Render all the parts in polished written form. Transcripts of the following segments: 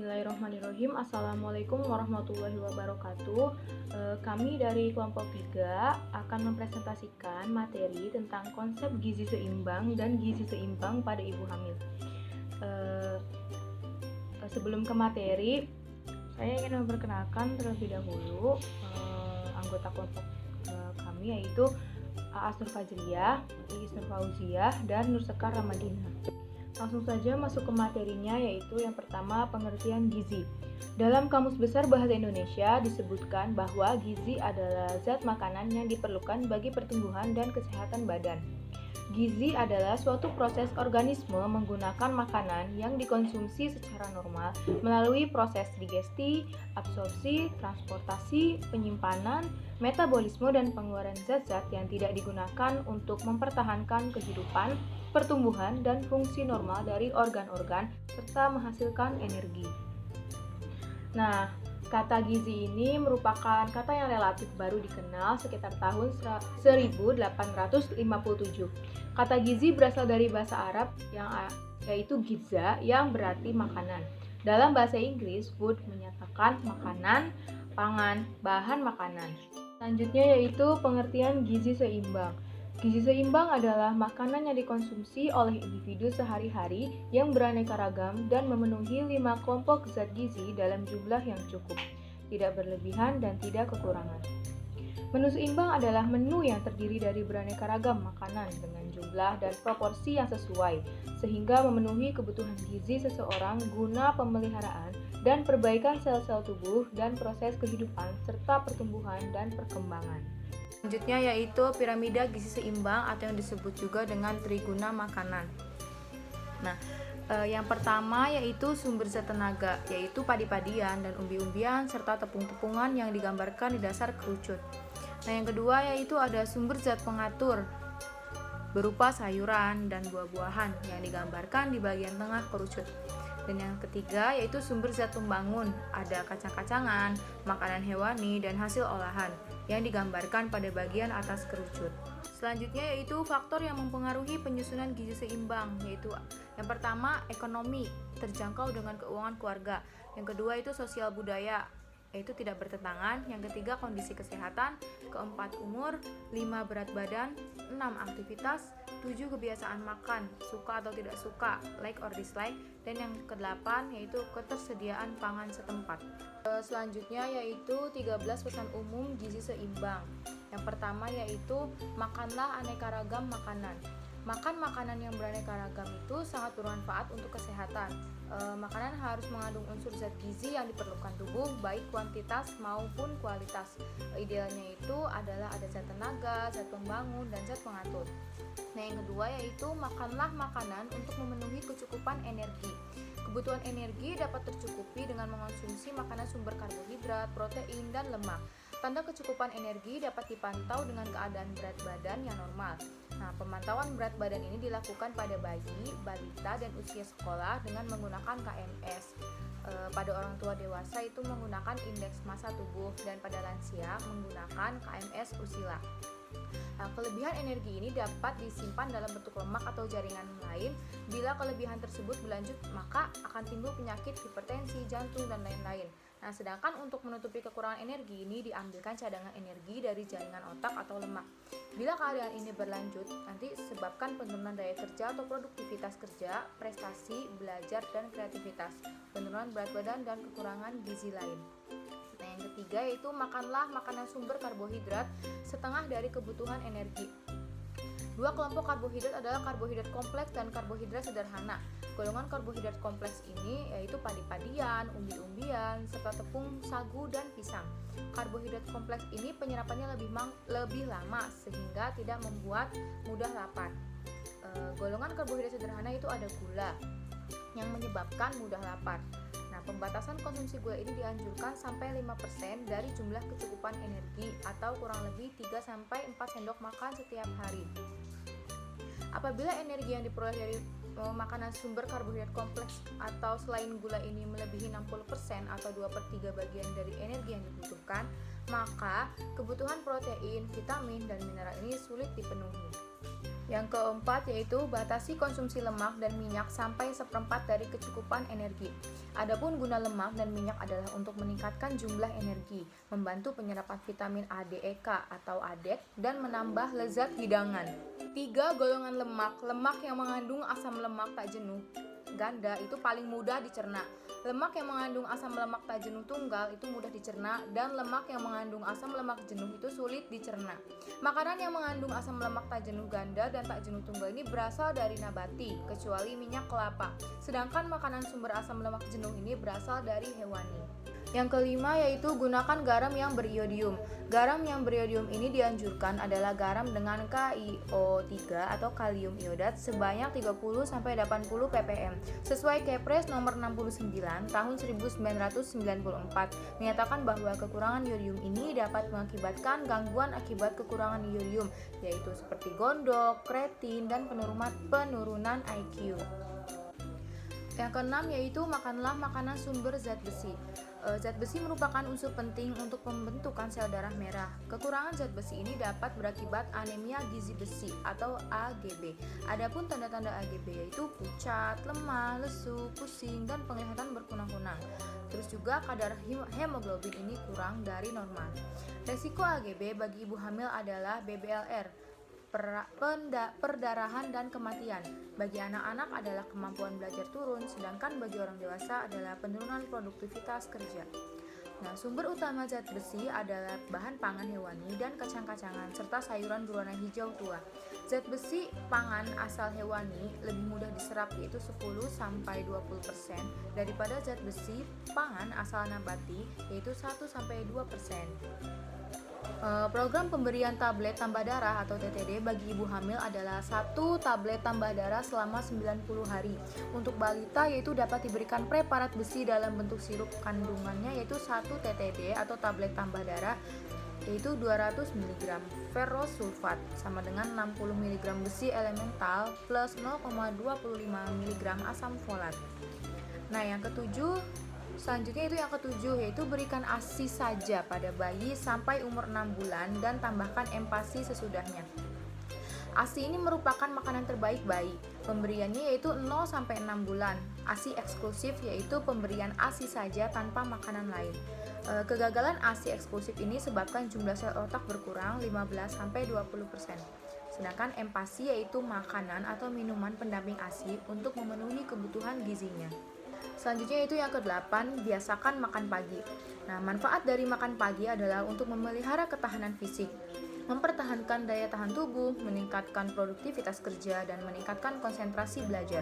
Bismillahirrahmanirrahim. Assalamualaikum warahmatullahi wabarakatuh. Kami dari kelompok 3 akan mempresentasikan materi tentang konsep gizi seimbang dan gizi seimbang pada ibu hamil. Sebelum ke materi, saya ingin memperkenalkan terlebih dahulu anggota kelompok kami, yaitu Aas Nur Fajriyah, Iis Nur Fauziah, dan Nur Sekar Ramadina. Langsung saja masuk ke materinya, yaitu yang pertama, pengertian gizi. Dalam Kamus Besar Bahasa Indonesia disebutkan bahwa gizi adalah zat makanan yang diperlukan bagi pertumbuhan dan kesehatan badan. Gizi adalah suatu proses organisme menggunakan makanan yang dikonsumsi secara normal melalui proses digesti, absorpsi, transportasi, penyimpanan, metabolisme, dan pengeluaran zat-zat yang tidak digunakan untuk mempertahankan kehidupan, pertumbuhan, dan fungsi normal dari organ-organ, serta menghasilkan energi. Nah, kata gizi ini merupakan kata yang relatif baru dikenal sekitar tahun 1857. Kata gizi berasal dari bahasa Arab yaitu giza, yang berarti makanan. Dalam bahasa Inggris, food menyatakan makanan, pangan, bahan makanan. Selanjutnya yaitu pengertian gizi seimbang. Gizi seimbang adalah makanan yang dikonsumsi oleh individu sehari-hari yang beraneka ragam dan memenuhi 5 kelompok zat gizi dalam jumlah yang cukup, tidak berlebihan dan tidak kekurangan. Menu seimbang adalah menu yang terdiri dari beraneka ragam makanan dengan jumlah dan proporsi yang sesuai, sehingga memenuhi kebutuhan gizi seseorang guna pemeliharaan dan perbaikan sel-sel tubuh dan proses kehidupan serta pertumbuhan dan perkembangan. Selanjutnya yaitu piramida gizi seimbang atau yang disebut juga dengan triguna makanan. Nah, yang pertama yaitu sumber zat tenaga, yaitu padi-padian dan umbi-umbian serta tepung-tepungan yang digambarkan di dasar kerucut. Nah, yang kedua yaitu ada sumber zat pengatur berupa sayuran dan buah-buahan yang digambarkan di bagian tengah kerucut. Dan yang ketiga yaitu sumber zat pembangun, ada kacang-kacangan, makanan hewani, dan hasil olahan yang digambarkan pada bagian atas kerucut. Selanjutnya yaitu faktor yang mempengaruhi penyusunan gizi seimbang, yaitu yang pertama ekonomi, terjangkau dengan keuangan keluarga. Yang kedua itu sosial budaya, yaitu tidak bertentangan. Yang ketiga kondisi kesehatan, keempat umur, 5 berat badan, 6 aktivitas, 7 kebiasaan makan, suka atau tidak suka, like or dislike, dan yang kedelapan yaitu ketersediaan pangan setempat. Selanjutnya yaitu 13 pesan umum gizi seimbang. Yang pertama yaitu makanlah aneka ragam makanan. Makan makanan yang beraneka ragam itu sangat bermanfaat untuk kesehatan. Makanan harus mengandung unsur zat gizi yang diperlukan tubuh, baik kuantitas maupun kualitas. Idealnya itu adalah ada zat tenaga, zat pembangun, dan zat pengatur. Nah, yang kedua yaitu makanlah makanan untuk memenuhi kecukupan energi. Kebutuhan energi dapat tercukupi dengan mengonsumsi makanan sumber karbohidrat, protein, dan lemak. Tanda kecukupan energi dapat dipantau dengan keadaan berat badan yang normal. Nah, pemantauan berat badan ini dilakukan pada bayi, balita, dan usia sekolah dengan menggunakan KMS. Pada orang tua dewasa itu menggunakan indeks massa tubuh, dan pada lansia menggunakan KMS Usila. Nah, kelebihan energi ini dapat disimpan dalam bentuk lemak atau jaringan lain. Bila kelebihan tersebut berlanjut, maka akan timbul penyakit hipertensi, jantung, dan lain-lain. Nah, sedangkan untuk menutupi kekurangan energi ini diambilkan cadangan energi dari jaringan otak atau lemak. Bila keadaan ini berlanjut, nanti sebabkan penurunan daya kerja atau produktivitas kerja, prestasi, belajar, dan kreativitas, penurunan berat badan, dan kekurangan gizi lain. Nah, yang ketiga yaitu makanlah makanan sumber karbohidrat setengah dari kebutuhan energi. Dua kelompok karbohidrat adalah karbohidrat kompleks dan karbohidrat sederhana. Golongan karbohidrat kompleks ini yaitu padi-padian, umbi-umbian, serta tepung, sagu, dan pisang. Karbohidrat kompleks ini penyerapannya lebih lama sehingga tidak membuat mudah lapar. Golongan karbohidrat sederhana itu ada gula yang menyebabkan mudah lapar. Nah, pembatasan konsumsi gula ini dianjurkan sampai 5% dari jumlah kecukupan energi atau kurang lebih 3-4 sendok makan setiap hari. Apabila energi yang diperoleh dari makanan sumber karbohidrat kompleks atau selain gula ini melebihi 60% atau 2/3 bagian dari energi yang dibutuhkan, maka kebutuhan protein, vitamin, dan mineral ini sulit dipenuhi. Yang keempat yaitu batasi konsumsi lemak dan minyak sampai seperempat dari kecukupan energi. Adapun guna lemak dan minyak adalah untuk meningkatkan jumlah energi, membantu penyerapan vitamin A, D, E, K atau ADEK, dan menambah lezat hidangan. 3. Golongan lemak. Lemak yang mengandung asam lemak tak jenuh ganda itu paling mudah dicerna. Lemak yang mengandung asam lemak tak jenuh tunggal itu mudah dicerna, dan lemak yang mengandung asam lemak jenuh itu sulit dicerna. Makanan yang mengandung asam lemak tak jenuh ganda dan tak jenuh tunggal ini berasal dari nabati, kecuali minyak kelapa. Sedangkan makanan sumber asam lemak jenuh ini berasal dari hewani. Yang kelima yaitu gunakan garam yang beriodium. Garam yang beriodium ini dianjurkan adalah garam dengan KiO3 atau kalium iodat sebanyak 30-80 ppm. Sesuai Kepres nomor 69 tahun 1994 menyatakan bahwa kekurangan iodium ini dapat mengakibatkan gangguan akibat kekurangan iodium, yaitu seperti gondok, kreatin, dan penurunan IQ. Yang keenam yaitu makanlah makanan sumber zat besi. Zat besi merupakan unsur penting untuk pembentukan sel darah merah. Kekurangan zat besi ini dapat berakibat anemia gizi besi atau AGB. Adapun tanda-tanda AGB yaitu pucat, lemah, lesu, pusing, dan penglihatan berkunang-kunang. Terus juga kadar hemoglobin ini kurang dari normal. Resiko AGB bagi ibu hamil adalah BBLR, perdarahan dan kematian. Bagi anak-anak adalah kemampuan belajar turun, sedangkan bagi orang dewasa adalah penurunan produktivitas kerja. Nah, sumber utama zat besi adalah bahan pangan hewani dan kacang-kacangan serta sayuran berwarna hijau tua. Zat besi pangan asal hewani lebih mudah diserap yaitu 10-20% daripada zat besi pangan asal nabati yaitu 1-2%. Program pemberian tablet tambah darah atau TTD bagi ibu hamil adalah 1 tablet tambah darah selama 90 hari. Untuk balita yaitu dapat diberikan preparat besi dalam bentuk sirup kandungannya yaitu 1 TTD atau tablet tambah darah yaitu 200 mg ferrosulfat sama dengan 60 mg besi elemental plus 0,25 mg asam folat. Nah, yang ketujuh selanjutnya itu yang ketujuh yaitu berikan ASI saja pada bayi sampai umur 6 bulan dan tambahkan empasi sesudahnya. ASI ini merupakan makanan terbaik bayi. Pemberiannya yaitu 0-6 bulan. ASI eksklusif yaitu pemberian ASI saja tanpa makanan lain. Kegagalan ASI eksklusif ini sebabkan jumlah sel otak berkurang 15-20%. Sedangkan empasi yaitu makanan atau minuman pendamping ASI untuk memenuhi kebutuhan gizinya. Selanjutnya itu yang ke-8, biasakan makan pagi. Nah, manfaat dari makan pagi adalah untuk memelihara ketahanan fisik, mempertahankan daya tahan tubuh, meningkatkan produktivitas kerja, dan meningkatkan konsentrasi belajar.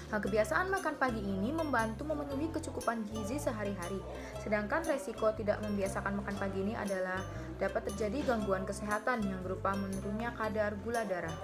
Nah, kebiasaan makan pagi ini membantu memenuhi kecukupan gizi sehari-hari. Sedangkan resiko tidak membiasakan makan pagi ini adalah dapat terjadi gangguan kesehatan yang berupa menurunnya kadar gula darah.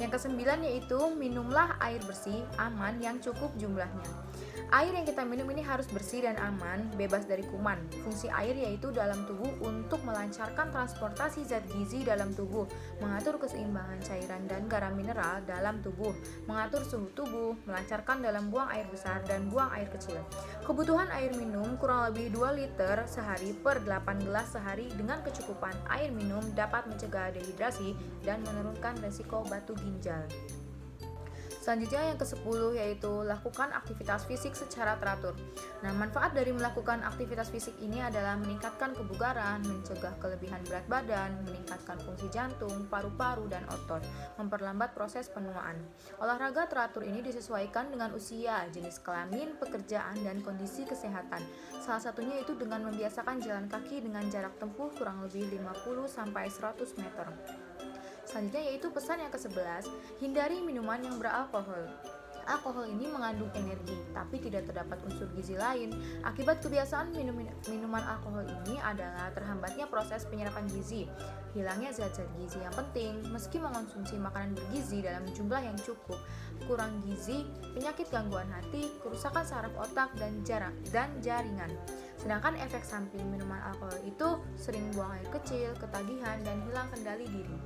Yang ke-9 yaitu minumlah air bersih, aman, yang cukup jumlahnya. Air yang kita minum ini harus bersih dan aman, bebas dari kuman. Fungsi air yaitu dalam tubuh untuk melancarkan transportasi zat gizi dalam tubuh, mengatur keseimbangan cairan dan garam mineral dalam tubuh, mengatur suhu tubuh, melancarkan dalam buang air besar dan buang air kecil. Kebutuhan air minum kurang lebih 2 liter sehari per 8 gelas sehari. Dengan kecukupan air minum dapat mencegah dehidrasi dan menurunkan resiko batu ginjal. Selanjutnya yang ke-10 yaitu lakukan aktivitas fisik secara teratur. Nah, manfaat dari melakukan aktivitas fisik ini adalah meningkatkan kebugaran, mencegah kelebihan berat badan, meningkatkan fungsi jantung, paru-paru, dan otot, memperlambat proses penuaan. Olahraga teratur ini disesuaikan dengan usia, jenis kelamin, pekerjaan, dan kondisi kesehatan. Salah satunya itu dengan membiasakan jalan kaki dengan jarak tempuh kurang lebih 50-100 meter. Selanjutnya yaitu pesan yang ke-11, hindari minuman yang beralkohol. Alkohol ini mengandung energi, tapi tidak terdapat unsur gizi lain. Akibat kebiasaan minuman alkohol ini adalah terhambatnya proses penyerapan gizi, hilangnya zat-zat gizi yang penting. Meski mengonsumsi makanan bergizi dalam jumlah yang cukup, kurang gizi, penyakit gangguan hati, kerusakan saraf otak, dan jaringan. Sedangkan efek samping minuman alkohol itu sering buang air kecil, ketagihan, dan hilang kendali diri.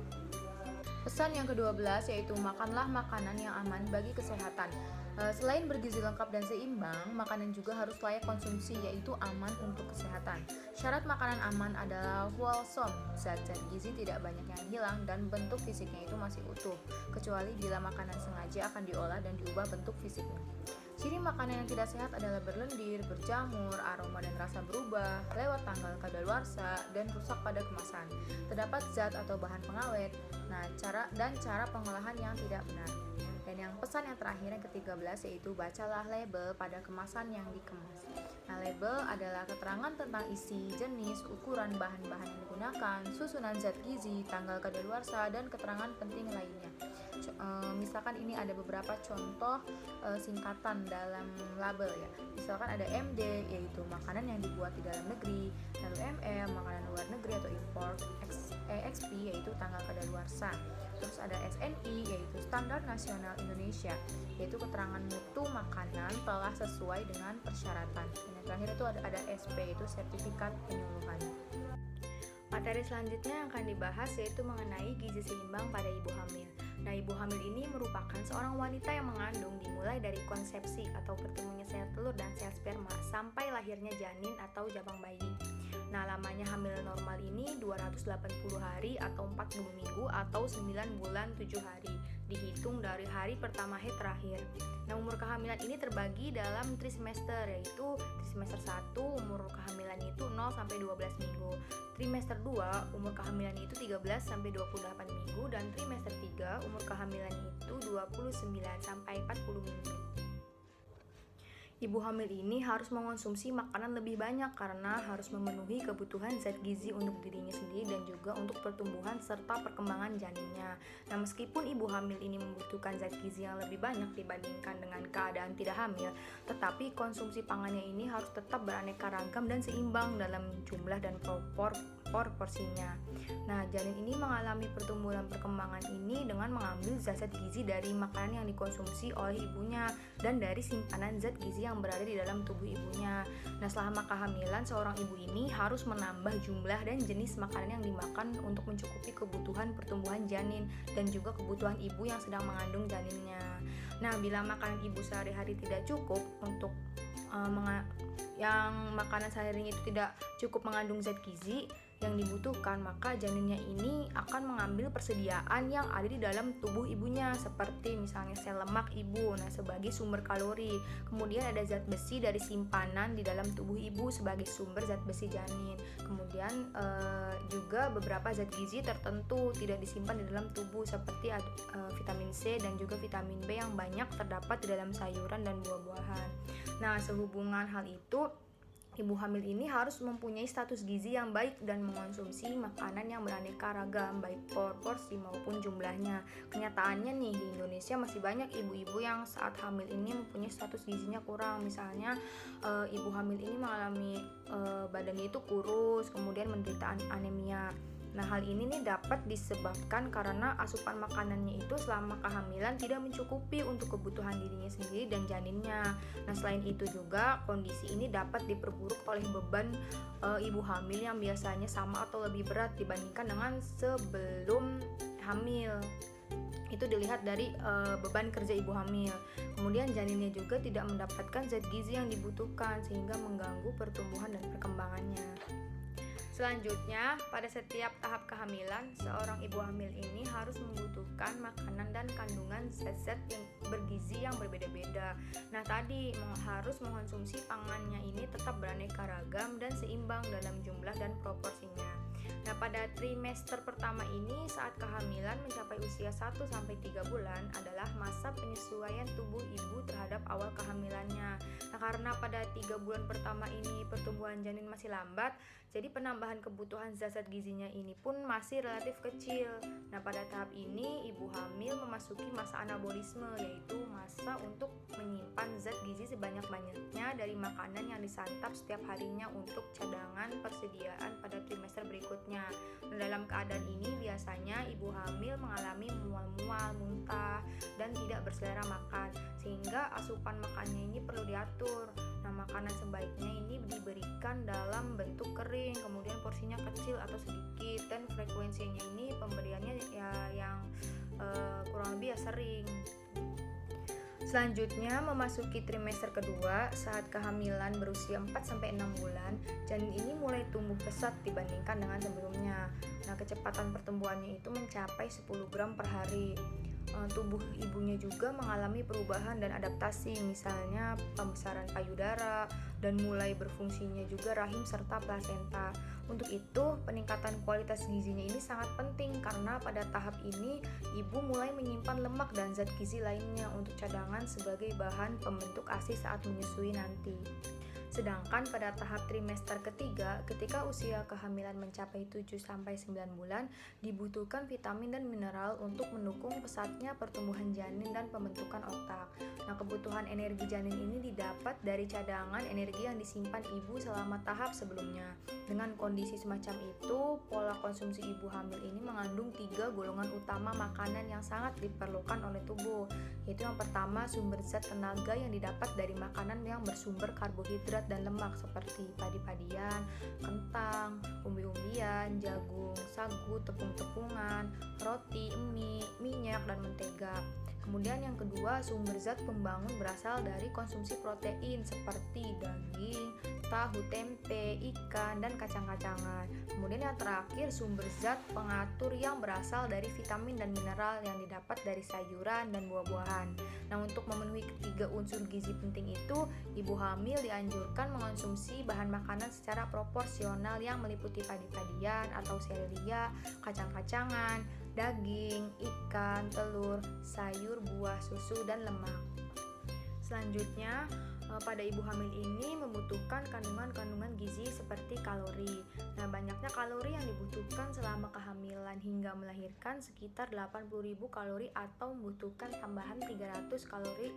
Pesan yang ke-12 yaitu makanlah makanan yang aman bagi kesehatan. Selain bergizi lengkap dan seimbang, makanan juga harus layak konsumsi, yaitu aman untuk kesehatan. Syarat makanan aman adalah wholesome, zat-zat gizi tidak banyak yang hilang dan bentuk fisiknya itu masih utuh, kecuali bila makanan sengaja akan diolah dan diubah bentuk fisiknya. Ciri makanan yang tidak sehat adalah berlendir, berjamur, aroma dan rasa berubah, lewat tanggal kadaluarsa, dan rusak pada kemasan. Terdapat zat atau bahan pengawet, cara pengolahan yang tidak benar. Dan yang pesan yang terakhir yang ke-13 yaitu bacalah label pada kemasan yang dikemas. Nah, label adalah keterangan tentang isi, jenis, ukuran bahan-bahan yang digunakan, susunan zat gizi, tanggal kadaluarsa, dan keterangan penting lainnya. Misalkan ini ada beberapa contoh singkatan dalam label ya. Misalkan ada MD yaitu makanan yang dibuat di dalam negeri, lalu MM makanan luar negeri atau import, EXP yaitu tanggal kadaluarsa. Terus ada SNI yaitu Standar Nasional Indonesia, yaitu keterangan mutu makanan telah sesuai dengan persyaratan. Dan yang terakhir itu ada SP yaitu sertifikat penyuluhan. Materi selanjutnya yang akan dibahas yaitu mengenai gizi seimbang pada ibu hamil. Nah, ibu hamil ini merupakan seorang wanita yang mengandung dimulai dari konsepsi atau bertemunya sel telur dan sel sperma sampai lahirnya janin atau jabang bayi. Nah, lamanya hamil normal ini 280 hari atau 40 minggu atau 9 bulan 7 hari, dihitung dari hari pertama haid terakhir. Nah, umur kehamilan ini terbagi dalam trimester, yaitu trimester 1 umur kehamilan itu 0 sampai 12 minggu. Trimester 2 umur kehamilan itu 13 sampai 28 minggu dan trimester 3 umur kehamilan itu 29 sampai 40 minggu. Ibu hamil ini harus mengonsumsi makanan lebih banyak karena harus memenuhi kebutuhan zat gizi untuk dirinya sendiri dan juga untuk pertumbuhan serta perkembangan janinnya. Nah, meskipun ibu hamil ini membutuhkan zat gizi yang lebih banyak dibandingkan dengan keadaan tidak hamil, tetapi konsumsi pangannya ini harus tetap beraneka ragam dan seimbang dalam jumlah dan proporsinya. Nah, janin ini mengalami pertumbuhan perkembangan ini dengan mengambil zat-zat gizi dari makanan yang dikonsumsi oleh ibunya dan dari simpanan zat gizi yang berada di dalam tubuh ibunya. Nah, selama kehamilan, seorang ibu ini harus menambah jumlah dan jenis makanan yang dimakan untuk mencukupi kebutuhan pertumbuhan janin dan juga kebutuhan ibu yang sedang mengandung janinnya. Nah, bila makanan ibu sehari-hari tidak cukup untuk yang makanan sehari-hari itu tidak cukup mengandung zat gizi yang dibutuhkan, maka janinnya ini akan mengambil persediaan yang ada di dalam tubuh ibunya, seperti misalnya sel lemak ibu, nah sebagai sumber kalori. Kemudian ada zat besi dari simpanan di dalam tubuh ibu sebagai sumber zat besi janin. Kemudian juga beberapa zat gizi tertentu tidak disimpan di dalam tubuh, seperti vitamin C dan juga vitamin B yang banyak terdapat di dalam sayuran dan buah-buahan. Nah, sehubungan hal itu, ibu hamil ini harus mempunyai status gizi yang baik dan mengonsumsi makanan yang beraneka ragam, baik porsi maupun jumlahnya. Kenyataannya nih, di Indonesia masih banyak ibu-ibu yang saat hamil ini mempunyai status gizinya kurang. Misalnya ibu hamil ini mengalami badannya itu kurus, kemudian menderita anemia. Nah, hal ini nih dapat disebabkan karena asupan makanannya itu selama kehamilan tidak mencukupi untuk kebutuhan dirinya sendiri dan janinnya. Nah, selain itu juga kondisi ini dapat diperburuk oleh beban ibu hamil yang biasanya sama atau lebih berat dibandingkan dengan sebelum hamil. Itu dilihat dari beban kerja ibu hamil. Kemudian janinnya juga tidak mendapatkan zat gizi yang dibutuhkan sehingga mengganggu pertumbuhan dan perkembangannya. Selanjutnya, pada setiap tahap kehamilan, seorang ibu hamil ini harus membutuhkan makanan dan kandungan zat-zat yang bergizi yang berbeda-beda. Nah, tadi harus mengkonsumsi pangannya ini tetap beraneka ragam dan seimbang dalam jumlah dan proporsinya. Nah, pada trimester pertama ini saat kehamilan mencapai usia 1-3 bulan adalah masa penyesuaian tubuh ibu terhadap awal kehamilannya. Nah, karena pada 3 bulan pertama ini pertumbuhan janin masih lambat, jadi penambahan kebutuhan zat-zat gizinya ini pun masih relatif kecil. Nah, pada tahap ini ibu hamil memasuki masa anabolisme, yaitu masa untuk menyimpan zat gizi sebanyak-banyaknya dari makanan yang disantap setiap harinya untuk cadangan persediaan pada trimester berikutnya. Nah, dalam keadaan ini biasanya ibu hamil mengalami mual-mual, muntah, dan tidak berselera makan, sehingga asupan makannya ini perlu diatur. Nah, makanan sebaiknya ini diberikan dalam bentuk kering, kemudian porsinya kecil atau sedikit, dan frekuensinya ini pemberiannya ya yang kurang lebih ya sering. Selanjutnya, memasuki trimester kedua, saat kehamilan berusia 4-6 bulan, janin ini mulai tumbuh pesat dibandingkan dengan sebelumnya. Nah, kecepatan pertumbuhannya itu mencapai 10 gram per hari. Tubuh ibunya juga mengalami perubahan dan adaptasi, misalnya pembesaran payudara dan mulai berfungsinya juga rahim serta plasenta. Untuk itu, peningkatan kualitas gizinya ini sangat penting karena pada tahap ini ibu mulai menyimpan lemak dan zat gizi lainnya untuk cadangan sebagai bahan pembentuk ASI saat menyusui nanti. Sedangkan pada tahap trimester ketiga, ketika usia kehamilan mencapai 7-9 bulan, dibutuhkan vitamin dan mineral untuk mendukung pesatnya pertumbuhan janin dan pembentukan otak. Nah, kebutuhan energi janin ini didapat dari cadangan energi yang disimpan ibu selama tahap sebelumnya. Dengan kondisi semacam itu, pola konsumsi ibu hamil ini mengandung 3 golongan utama makanan yang sangat diperlukan oleh tubuh, yaitu yang pertama sumber zat tenaga yang didapat dari makanan yang bersumber karbohidrat dan lemak seperti padi-padian, kentang, umbi-umbian, jagung, sagu, tepung-tepungan, roti, mie, minyak, dan mentega. Kemudian yang kedua, sumber zat pembangun berasal dari konsumsi protein seperti daging, tahu, tempe, ikan, dan kacang-kacangan. Kemudian yang terakhir, sumber zat pengatur yang berasal dari vitamin dan mineral yang didapat dari sayuran dan buah-buahan. Nah, untuk memenuhi ketiga unsur gizi penting itu, ibu hamil dianjurkan mengonsumsi bahan makanan secara proporsional yang meliputi padi-padian atau serealia, kacang-kacangan, daging, ikan, telur, sayur, buah, susu, dan lemak. Selanjutnya, pada ibu hamil ini membutuhkan kandungan-kandungan gizi seperti kalori. Nah, banyaknya kalori yang dibutuhkan selama kehamilan hingga melahirkan sekitar 80.000 kalori atau membutuhkan tambahan 300 kalori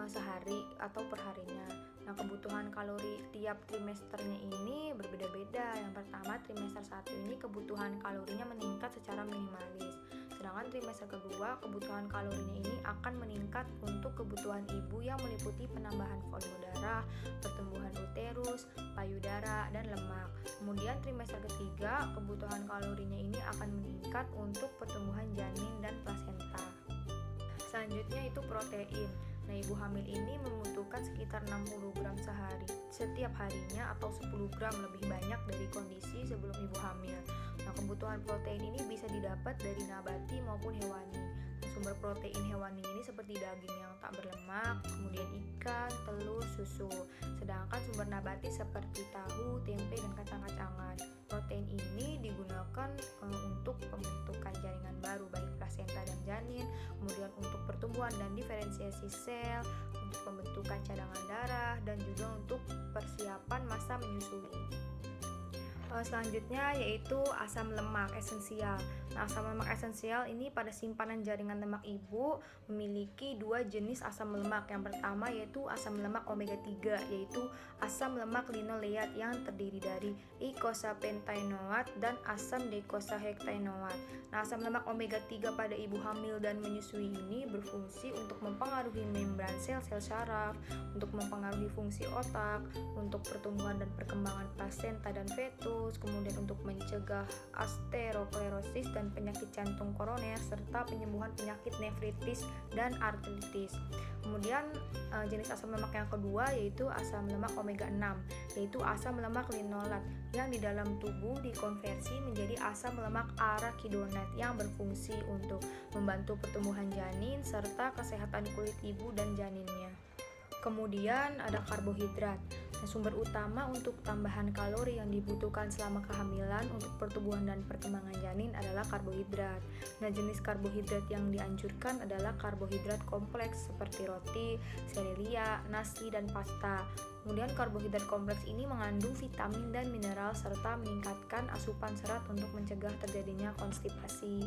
sehari atau perharinya. Nah, kebutuhan kalori tiap trimesternya ini berbeda-beda. Yang pertama, trimester 1 ini kebutuhan kalorinya meningkat secara minimalis. Sedangkan trimester kedua, kebutuhan kalorinya ini akan meningkat untuk kebutuhan ibu yang meliputi penambahan volume darah, pertumbuhan uterus, payudara, dan lemak. Kemudian trimester ketiga, kebutuhan kalorinya ini akan meningkat untuk pertumbuhan janin dan plasenta. Selanjutnya itu protein. Nah, ibu hamil ini membutuhkan sekitar 60 gram setiap harinya atau 10 gram lebih banyak dari kondisi sebelum ibu hamil. Nah, kebutuhan protein ini bisa didapat dari nabati maupun hewani. Nah, sumber protein hewani ini seperti daging yang tak berlemak, kemudian ikan, telur, susu. Sedangkan sumber nabati seperti tahu, tempe, dan kacang-kacangan. Protein ini digunakan untuk pembentukan jaringan baru baik plasenta dan janin, kemudian untuk pertumbuhan dan diferensiasi sel, untuk pembentukan cadangan darah, dan juga untuk persiapan masa menyusui. Selanjutnya yaitu asam lemak esensial. Nah, asam lemak esensial ini pada simpanan jaringan lemak ibu memiliki 2 jenis asam lemak. Yang pertama yaitu asam lemak omega 3, yaitu asam lemak linoleat yang terdiri dari eicosapentaenoat dan asam deicosahexaenoat. Nah, asam lemak omega 3 pada ibu hamil dan menyusui ini berfungsi untuk mempengaruhi membran sel-sel saraf, untuk mempengaruhi fungsi otak, untuk pertumbuhan dan perkembangan plasenta dan fetus, kemudian untuk mencegah aterosklerosis dan penyakit jantung koroner, serta penyembuhan penyakit nefritis dan artritis. Kemudian jenis asam lemak yang kedua yaitu asam lemak omega 6, yaitu asam lemak linolat yang di dalam tubuh dikonversi menjadi asam lemak arachidonat yang berfungsi untuk membantu pertumbuhan janin serta kesehatan kulit ibu dan janinnya. Kemudian ada karbohidrat. Nah, sumber utama untuk tambahan kalori yang dibutuhkan selama kehamilan untuk pertumbuhan dan perkembangan janin adalah karbohidrat. Nah, jenis karbohidrat yang dianjurkan adalah karbohidrat kompleks seperti roti, serealia, nasi, dan pasta. Kemudian karbohidrat kompleks ini mengandung vitamin dan mineral serta meningkatkan asupan serat untuk mencegah terjadinya konstipasi.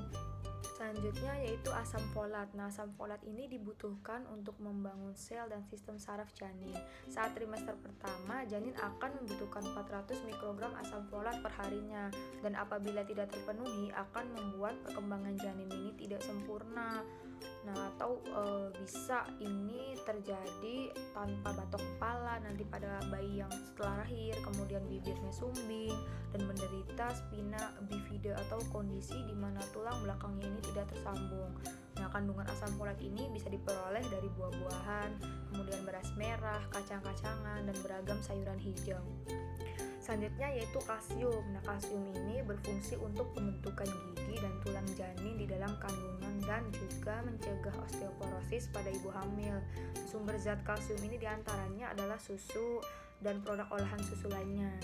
Selanjutnya yaitu asam folat. Nah, asam folat ini dibutuhkan untuk membangun sel dan sistem saraf janin. Saat trimester pertama, janin akan membutuhkan 400 mikrogram asam folat per harinya, dan apabila tidak terpenuhi akan membuat perkembangan janin ini tidak sempurna. Nah, atau bisa ini terjadi tanpa batok kepala nanti pada bayi yang setelah lahir, kemudian bibirnya sumbing dan menderita spina bifida atau kondisi di mana tulang belakangnya ini tidak tersambung. Nah, kandungan asam folat ini bisa diperoleh dari buah-buahan, kemudian beras merah, kacang-kacangan, dan beragam sayuran hijau. Selanjutnya yaitu kalsium. Nah, kalsium ini berfungsi untuk pembentukan gigi dan tulang janin di dalam kandungan dan juga mencegah osteoporosis pada ibu hamil. Sumber zat kalsium ini diantaranya adalah susu dan produk olahan susu lainnya.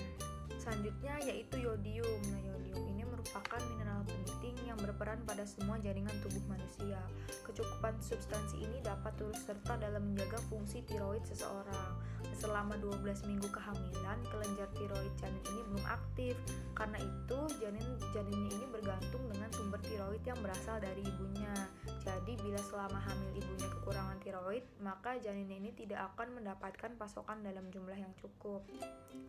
Selanjutnya yaitu yodium. Nah, yodium ini merupakan mineral penting yang berperan pada semua jaringan tubuh manusia. Kecukupan substansi ini dapat turut serta dalam menjaga fungsi tiroid seseorang. Selama 12 minggu kehamilan, kelenjar tiroid janin ini belum aktif. Karena itu, janinnya ini bergantung dengan sumber tiroid yang berasal dari ibunya. Jadi, bila selama hamil ibunya kekurangan tiroid, maka janinnya ini tidak akan mendapatkan pasokan dalam jumlah yang cukup.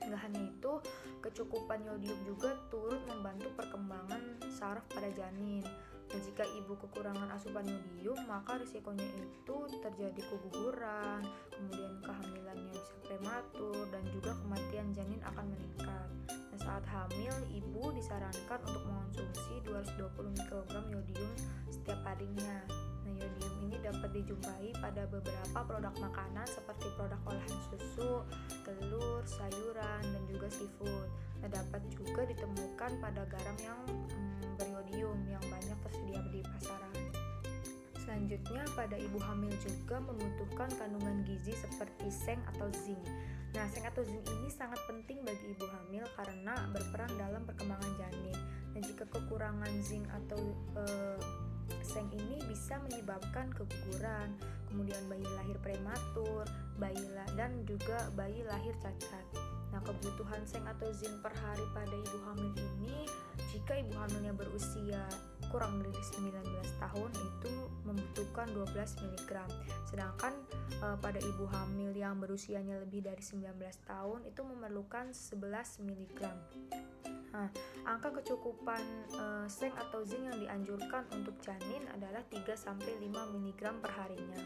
Nggak hanya itu, kecukupan yodium juga turut membantu perkembangan saraf pada janin. Dan jika ibu kekurangan asupan yodium, maka risikonya itu terjadi keguguran, kemudian kehamilannya bisa prematur, dan juga kematian janin akan meningkat. Nah, saat hamil, ibu disarankan untuk mengonsumsi 220 mikrogram yodium setiap harinya. Nah, yodium ini dapat dijumpai pada beberapa produk makanan seperti produk olahan susu, telur, sayuran, dan juga seafood. Nah, dapat juga ditemukan pada garam yang beryodium yang banyak tersedia di pasaran. Selanjutnya, pada ibu hamil juga membutuhkan kandungan gizi seperti seng atau zinc. Nah, seng atau zinc ini sangat penting bagi ibu hamil karena berperan dalam perkembangan janin. Dan jika kekurangan zinc atau seng ini bisa menyebabkan keguguran, kemudian bayi lahir prematur, dan juga bayi lahir cacat. Nah, kebutuhan seng atau zinc per hari pada ibu hamil ini, jika ibu hamilnya berusia kurang dari 19 tahun itu membutuhkan 12 mg. Sedangkan pada ibu hamil yang berusianya lebih dari 19 tahun itu memerlukan 11 mg. Nah, angka kecukupan seng atau zinc yang dianjurkan untuk janin adalah 3-5 mg per harinya.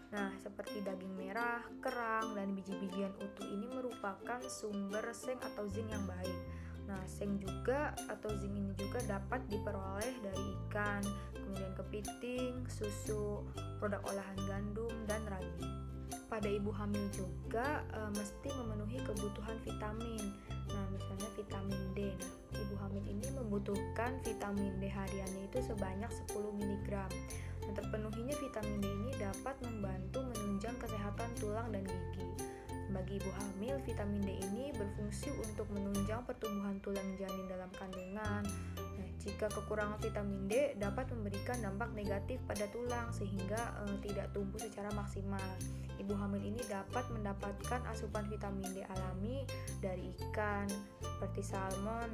Nah, seperti daging merah, kerang, dan biji-bijian utuh ini merupakan sumber seng atau zinc yang baik. Nah, seng juga atau zinc ini juga dapat diperoleh dari ikan, kemudian kepiting, susu, produk olahan gandum, dan ragi. Pada ibu hamil juga mesti memenuhi kebutuhan vitamin. Nah, misalnya vitamin D. Nah, ibu hamil ini membutuhkan vitamin D hariannya itu sebanyak 10 mg. Nah, terpenuhinya vitamin D ini dapat membantu menunjang kesehatan tulang dan gigi. Bagi ibu hamil, vitamin D ini berfungsi untuk menunjang pertumbuhan tulang janin dalam kandungan. Nah, jika kekurangan vitamin D dapat memberikan dampak negatif pada tulang sehingga tidak tumbuh secara maksimal. Ibu hamil ini dapat mendapatkan asupan vitamin D alami dari ikan seperti salmon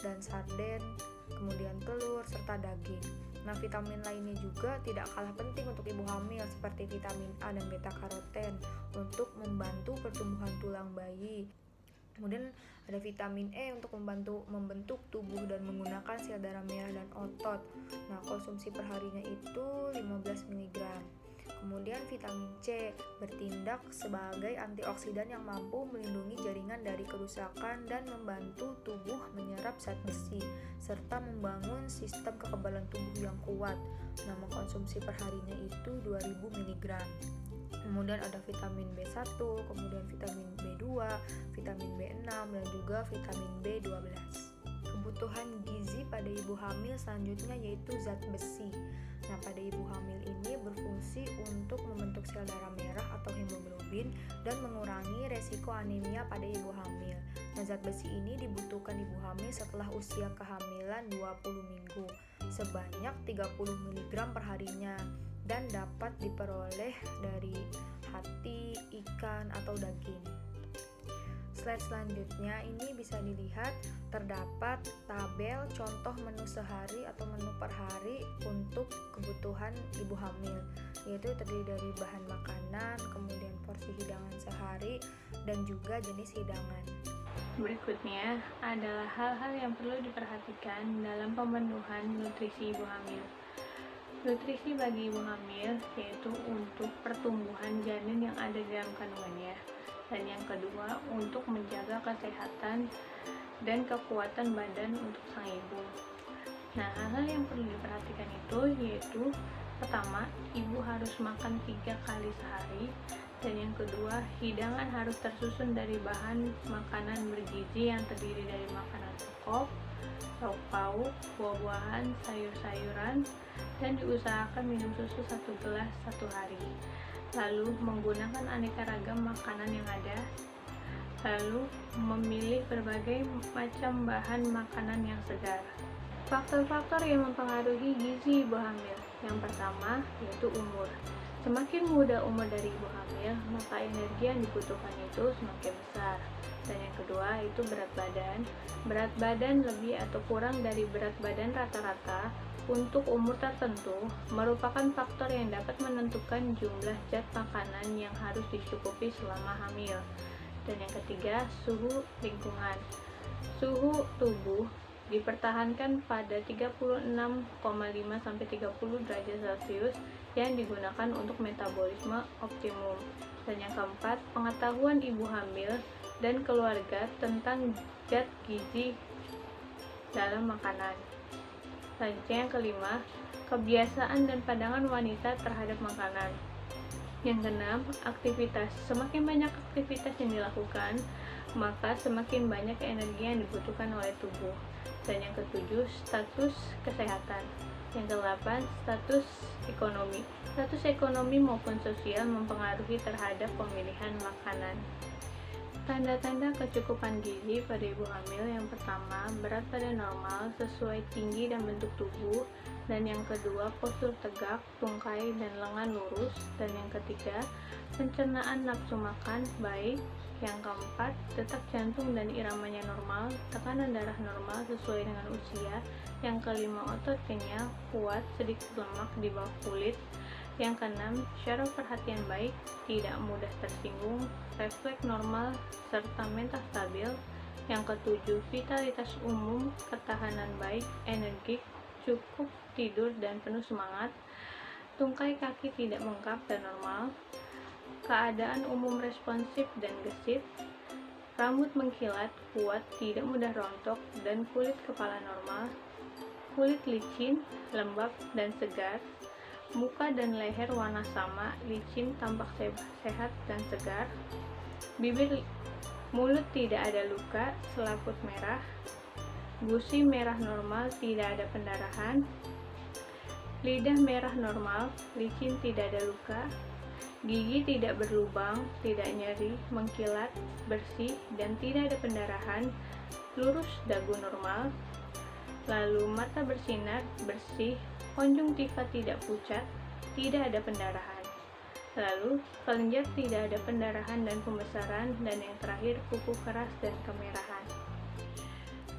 dan sarden, kemudian telur serta daging. Nah, vitamin lainnya juga tidak kalah penting untuk ibu hamil seperti vitamin A dan beta karoten untuk membantu pertumbuhan tulang bayi. Kemudian ada vitamin E untuk membantu membentuk tubuh dan menggunakan sel darah merah dan otot. Nah, konsumsi perharinya itu 15 mg. Kemudian vitamin C bertindak sebagai antioksidan yang mampu melindungi jaringan dari kerusakan dan membantu tubuh menyerap zat besi serta membangun sistem kekebalan tubuh yang kuat. Nah, mengkonsumsi perharinya itu 2000 mg. Kemudian ada vitamin B1, kemudian vitamin B2, vitamin B6, dan juga vitamin B12. Kebutuhan gizi pada ibu hamil selanjutnya yaitu zat besi. Nah, pada ibu hamil ini berfungsi untuk membentuk sel darah merah atau hemoglobin dan mengurangi resiko anemia pada ibu hamil. Nah, zat besi ini dibutuhkan ibu hamil setelah usia kehamilan 20 minggu sebanyak 30 mg per harinya dan dapat diperoleh dari hati, ikan, atau daging. Slide selanjutnya ini bisa dilihat terdapat tabel contoh menu sehari atau menu per hari untuk kebutuhan ibu hamil, yaitu terdiri dari bahan makanan, kemudian porsi hidangan sehari, dan juga jenis hidangan. Berikutnya adalah hal-hal yang perlu diperhatikan dalam pemenuhan nutrisi ibu hamil. Nutrisi bagi ibu hamil yaitu untuk pertumbuhan janin yang ada di dalam kandungannya. Dan yang kedua, untuk menjaga kesehatan dan kekuatan badan untuk sang ibu. Nah, hal-hal yang perlu diperhatikan itu yaitu Pertama, ibu harus makan 3 kali sehari. Dan yang kedua, hidangan harus tersusun dari bahan makanan bergizi yang terdiri dari makanan pokok, lauk pauk, buah-buahan, sayur-sayuran, dan diusahakan minum susu 1 gelas 1 hari. Lalu menggunakan aneka ragam makanan yang ada. Lalu memilih berbagai macam bahan makanan yang segar. Faktor-faktor yang mempengaruhi gizi ibu hamil. Yang pertama yaitu umur. Semakin muda umur dari ibu hamil, maka energi yang dibutuhkan itu semakin besar. Dan yang kedua itu berat badan. Berat badan lebih atau kurang dari berat badan rata-rata untuk umur tertentu merupakan faktor yang dapat menentukan jumlah zat makanan yang harus dicukupi selama hamil. Dan yang ketiga, suhu lingkungan. Suhu tubuh dipertahankan pada 36,5-30 derajat Celcius yang digunakan untuk metabolisme optimum. Dan yang keempat, pengetahuan ibu hamil dan keluarga tentang zat gizi dalam makanan. Selanjutnya yang kelima, kebiasaan dan pandangan wanita terhadap makanan. Yang keenam, aktivitas. Semakin banyak aktivitas yang dilakukan, maka semakin banyak energi yang dibutuhkan oleh tubuh. Dan yang ketujuh, status kesehatan. Yang kedelapan, status ekonomi. Status ekonomi maupun sosial mempengaruhi terhadap pemilihan makanan. Tanda-tanda kecukupan gizi pada ibu hamil. Yang pertama, berat badan normal sesuai tinggi dan bentuk tubuh. Dan yang kedua, postur tegak, tungkai, dan lengan lurus. Dan yang ketiga, pencernaan nafsu makan baik. Yang keempat, detak jantung dan iramanya normal, tekanan darah normal sesuai dengan usia. Yang kelima, otot kenyal, kuat, sedikit lemak di bawah kulit. Yang keenam, syaraf perhatian baik, tidak mudah tersinggung, refleks normal, serta mental stabil. Yang ketujuh, vitalitas umum, ketahanan baik, energik, cukup tidur dan penuh semangat. Tungkai kaki tidak bengkak dan normal. Keadaan umum responsif dan gesit. Rambut mengkilat, kuat, tidak mudah rontok, dan kulit kepala normal. Kulit licin, lembab, dan segar. Muka dan leher warna sama, licin, tampak sehat dan segar. Mulut tidak ada luka, selaput merah. Gusi merah normal, tidak ada pendarahan. Lidah merah normal, licin, tidak ada luka. Gigi tidak berlubang, tidak nyeri, mengkilat, bersih, dan tidak ada pendarahan. Lurus dagu normal. Lalu mata bersinar, bersih, konjungtiva tidak pucat, tidak ada pendarahan. Lalu kelenjar tidak ada pendarahan dan pembesaran, dan yang terakhir kuku keras dan kemerahan.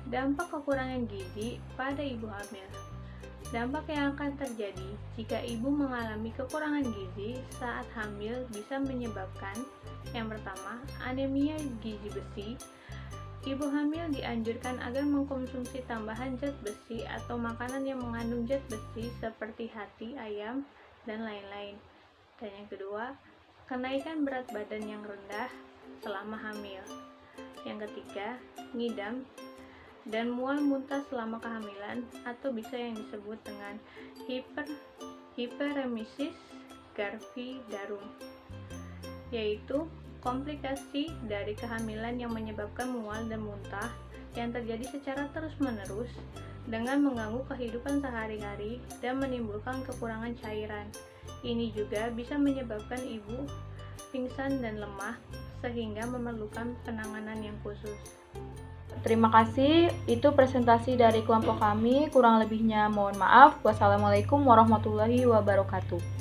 Dampak kekurangan gizi pada ibu hamil. Dampak yang akan terjadi jika ibu mengalami kekurangan gizi saat hamil bisa menyebabkan yang pertama, anemia gizi besi. Ibu hamil dianjurkan agar mengkonsumsi tambahan zat besi atau makanan yang mengandung zat besi seperti hati ayam dan lain-lain. Dan yang kedua, kenaikan berat badan yang rendah selama hamil. Yang ketiga, ngidam dan mual muntah selama kehamilan atau bisa yang disebut dengan hiperemesis gravidarum, yaitu komplikasi dari kehamilan yang menyebabkan mual dan muntah yang terjadi secara terus-menerus dengan mengganggu kehidupan sehari-hari dan menimbulkan kekurangan cairan. Ini juga bisa menyebabkan ibu pingsan dan lemah sehingga memerlukan penanganan yang khusus. Terima kasih, itu presentasi dari kelompok kami. Kurang lebihnya mohon maaf. Wassalamualaikum warahmatullahi wabarakatuh.